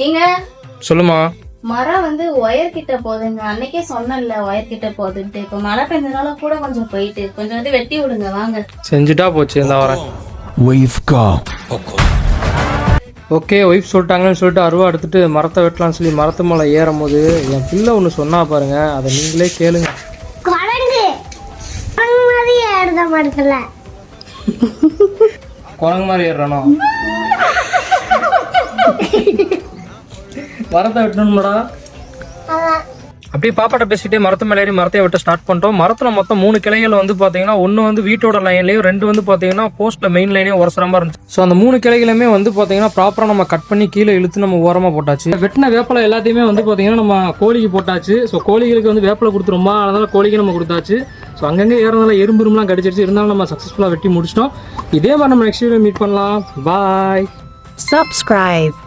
ஏங்க சொல்லுமா. மரம் வந்து ஒயர் கிட்ட போகுதுங்க. அன்னைக்கே சொன்னேன்ல ஒயர் கிட்ட போகுதுன்ட்டு. இப்ப மழை பெஞ்சதுனால கூட கொஞ்சம் போயிட்டு கொஞ்சம் வந்து வெட்டி விடுங்க வாங்க. செஞ்சுட்டா போச்சு, இந்த வரேன். ஓகே, ஒய்ஃப் சொல்லிட்டாங்கன்னு சொல்லிட்டு அருவா எடுத்துட்டு மரத்தை வெட்டலாம்னு சொல்லி மரத்து மேலே ஏறும் போது என் பிள்ளை ஒன்று சொன்னா பாருங்க, அதை நீங்களே கேளுங்க. குரங்கு மாதிரி ஏறுறானோ? மரத்தை வெட்டணும்டா. அப்படியே பாப்பாட்ட பேசிட்டே மரத்து மேலே ஏறி மரத்தை வெட்ட ஸ்டார்ட் பண்ணிட்டோம். மரத்தில் மொத்தம் 3 கிளைகள் வந்து பார்த்தீங்கன்னா, ஒன்று வந்து வீட்டோட லைன்லையும் 2 வந்து பார்த்தீங்கன்னா போஸ்ட்டில் மெயின் லைனையும் உரசுற மாதிரி இருந்துச்சு. ஸோ அந்த 3 கிளைகளுமே வந்து பார்த்தீங்கன்னா ப்ராப்பராக நம்ம கட் பண்ணி கீழே இழுத்து நம்ம ஓரமாக போட்டாச்சு. வெட்டின வேப்பலை எல்லாத்தையுமே வந்து பார்த்தீங்கன்னா நம்ம கோழிக்கு போட்டாச்சு. ஸோ கோழிகளுக்கு வந்து வேப்பலை கொடுத்து ரொம்ப அதனால கோழிக்கு நம்ம கொடுத்தாச்சு. ஸோ அங்கங்கே ஏறனால எறும்புலாம் கடிச்சிருச்சு. இருந்தாலும் நம்ம சக்ஸஸ்ஃபுல்லாக வெட்டி முடிச்சிட்டோம். இதே மாதிரி நம்ம நெக்ஸ்ட் வீடியோ மீட் பண்ணலாம். பாய். Subscribe.